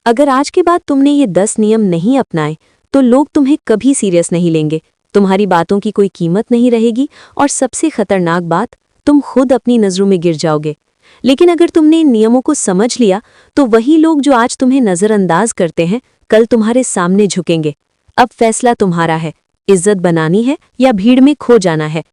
अगर आज के बाद तुमने ये 10 नियम नहीं अपनाए तो लोग तुम्हें कभी सीरियस नहीं लेंगे, तुम्हारी बातों की कोई कीमत नहीं रहेगी और सबसे खतरनाक बात, तुम खुद अपनी नज़रों में गिर जाओगे। लेकिन अगर तुमने इन नियमों को समझ लिया तो वही लोग जो आज तुम्हें नज़रअंदाज करते हैं कल तुम्हारे सामने झुकेंगे। अब फैसला तुम्हारा है, इज्जत बनानी है या भीड़ में खो जाना है।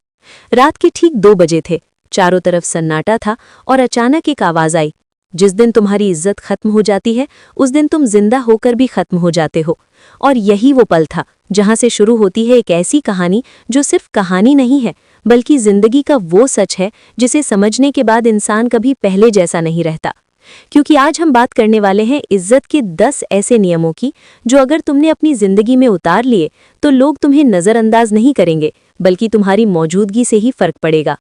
रात के ठीक 2 बजे थे, चारों तरफ सन्नाटा था और अचानक एक आवाज़ आई, जिस दिन तुम्हारी इज्जत खत्म हो जाती है उस दिन तुम जिंदा होकर भी खत्म हो जाते हो। और यही वो पल था जहां से शुरू होती है एक ऐसी कहानी जो सिर्फ कहानी नहीं है बल्कि जिंदगी का वो सच है जिसे समझने के बाद इंसान कभी पहले जैसा नहीं रहता। क्योंकि आज हम बात करने वाले हैं इज्जत के 10 ऐसे नियमों की जो अगर तुमने अपनी जिंदगी में उतार लिए तो लोग तुम्हें नज़रअंदाज नहीं करेंगे बल्कि तुम्हारी मौजूदगी से ही फर्क पड़ेगा।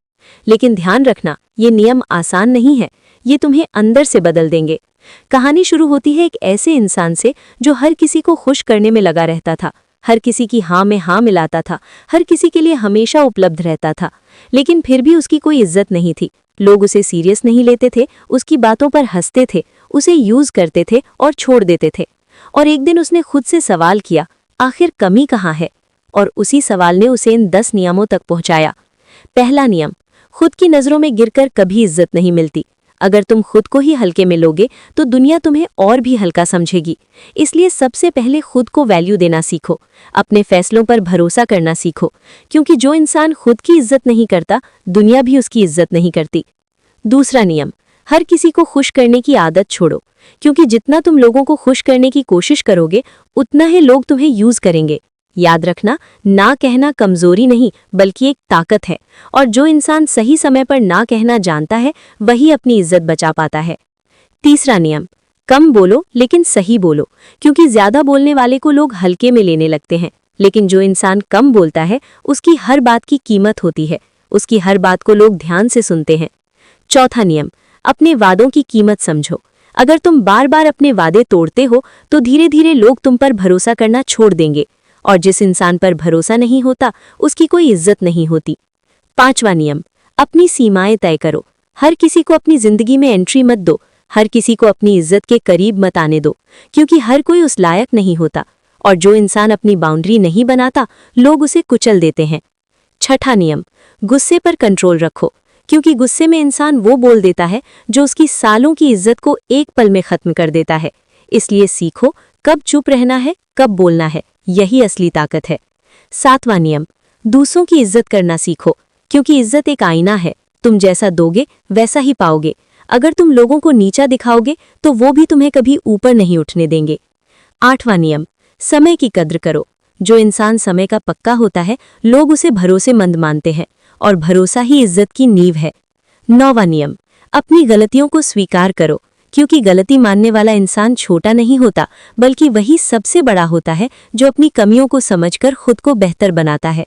लेकिन ध्यान रखना, ये नियम आसान नहीं है, ये तुम्हें अंदर से बदल देंगे। कहानी शुरू होती है एक ऐसे इंसान से जो हर किसी को खुश करने में लगा रहता था, हर किसी की हाँ में हाँ मिलाता था, हर किसी के लिए हमेशा उपलब्ध रहता था। लेकिन फिर भी उसकी कोई इज्जत नहीं थी। लोग उसे सीरियस नहीं लेते थे, उसकी बातों पर हंसते थे, उसे यूज करते थे और छोड़ देते थे। और एक दिन उसने खुद से सवाल किया, आखिर कमी कहाँ है? और उसी सवाल ने उसे इन 10 नियमों तक पहुंचाया। पहला नियम, खुद की नज़रों में गिरकर कभी इज्जत नहीं मिलती। अगर तुम खुद को ही हल्के में लोगे तो दुनिया तुम्हें और भी हल्का समझेगी। इसलिए सबसे पहले खुद को वैल्यू देना सीखो, अपने फैसलों पर भरोसा करना सीखो, क्योंकि जो इंसान खुद की इज्जत नहीं करता दुनिया भी उसकी इज्जत नहीं करती। दूसरा नियम, हर किसी को खुश करने की आदत छोड़ो, क्योंकि जितना तुम लोगों को खुश करने की कोशिश करोगे उतना ही लोग तुम्हें यूज करेंगे। याद रखना, ना कहना कमजोरी नहीं बल्कि एक ताकत है, और जो इंसान सही समय पर ना कहना जानता है वही अपनी इज्जत बचा पाता है। तीसरा नियम, कम बोलो लेकिन सही बोलो, क्योंकि ज्यादा बोलने वाले को लोग हल्के में लेने लगते हैं, लेकिन जो इंसान कम बोलता है उसकी हर बात की कीमत होती है, उसकी हर बात को लोग ध्यान से सुनते हैं। चौथा नियम, अपने वादों की कीमत समझो। अगर तुम बार बार अपने वादे तोड़ते हो तो धीरे धीरे लोग तुम पर भरोसा करना छोड़ देंगे, और जिस इंसान पर भरोसा नहीं होता उसकी कोई इज्जत नहीं होती। पांचवा नियम, अपनी सीमाएं तय करो। हर किसी को अपनी जिंदगी में एंट्री मत दो, हर किसी को अपनी इज्जत के करीब मत आने दो, क्योंकि हर कोई उस लायक नहीं होता, और जो इंसान अपनी बाउंड्री नहीं बनाता लोग उसे कुचल देते हैं। छठा नियम, गुस्से पर कंट्रोल रखो, क्योंकि गुस्से में इंसान वो बोल देता है जो उसकी सालों की इज्जत को एक पल में खत्म कर देता है। इसलिए सीखो कब चुप रहना है, कब बोलना है, यही असली ताकत है। सातवां नियम, दूसरों की इज्जत करना सीखो, क्योंकि इज्जत एक आईना है, तुम जैसा दोगे वैसा ही पाओगे। अगर तुम लोगों को नीचा दिखाओगे तो वो भी तुम्हें कभी ऊपर नहीं उठने देंगे। आठवां नियम, समय की कद्र करो। जो इंसान समय का पक्का होता है लोग उसे भरोसेमंद मानते हैं, और भरोसा ही इज्जत की नींव है। नौवां नियम, अपनी गलतियों को स्वीकार करो, क्योंकि गलती मानने वाला इंसान छोटा नहीं होता बल्कि वही सबसे बड़ा होता है जो अपनी कमियों को समझकर खुद को बेहतर बनाता है।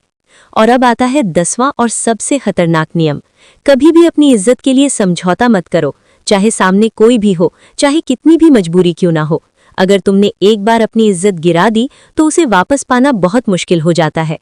और अब आता है 10वां और सबसे खतरनाक नियम, कभी भी अपनी इज्जत के लिए समझौता मत करो, चाहे सामने कोई भी हो, चाहे कितनी भी मजबूरी क्यों ना हो। अगर तुमने एक बार अपनी इज्जत गिरा दी तो उसे वापस पाना बहुत मुश्किल हो जाता है।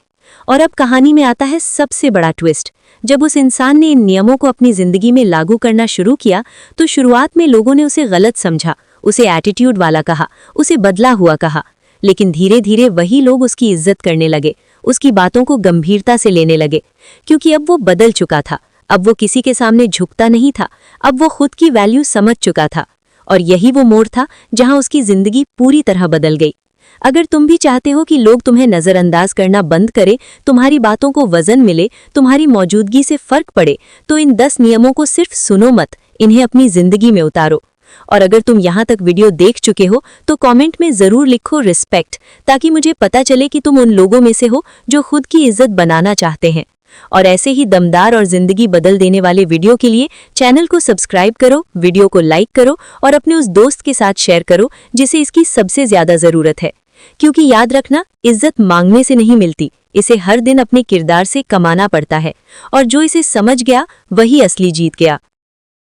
और अब कहानी में आता है सबसे बड़ा ट्विस्ट। जब उस इंसान ने इन नियमों को अपनी जिंदगी में लागू करना शुरू किया तो शुरुआत में लोगों ने उसे गलत समझा, उसे एटीट्यूड वाला कहा, उसे बदला हुआ कहा। लेकिन धीरे धीरे वही लोग उसकी इज्जत करने लगे, उसकी बातों को गंभीरता से लेने लगे, क्योंकि अब वो बदल चुका था। अब वो किसी के सामने झुकता नहीं था, अब वो खुद की वैल्यू समझ चुका था। और यही वो मोड़ था जहां उसकी जिंदगी पूरी तरह बदल गई। अगर तुम भी चाहते हो कि लोग तुम्हें नज़रअंदाज करना बंद करें, तुम्हारी बातों को वजन मिले, तुम्हारी मौजूदगी से फर्क पड़े, तो इन 10 नियमों को सिर्फ सुनो मत, इन्हें अपनी जिंदगी में उतारो। और अगर तुम यहाँ तक वीडियो देख चुके हो तो कमेंट में ज़रूर लिखो रिस्पेक्ट, ताकि मुझे पता चले कि तुम उन लोगों में से हो जो खुद की इज्जत बनाना चाहते हैं। और ऐसे ही दमदार और जिंदगी बदल देने वाले वीडियो के लिए चैनल को सब्सक्राइब करो, वीडियो को लाइक करो और अपने उस दोस्त के साथ शेयर करो जिसे इसकी सबसे ज्यादा जरूरत है। क्योंकि याद रखना, इज्जत मांगने से नहीं मिलती, इसे हर दिन अपने किरदार से कमाना पड़ता है, और जो इसे समझ गया वही असली जीत गया।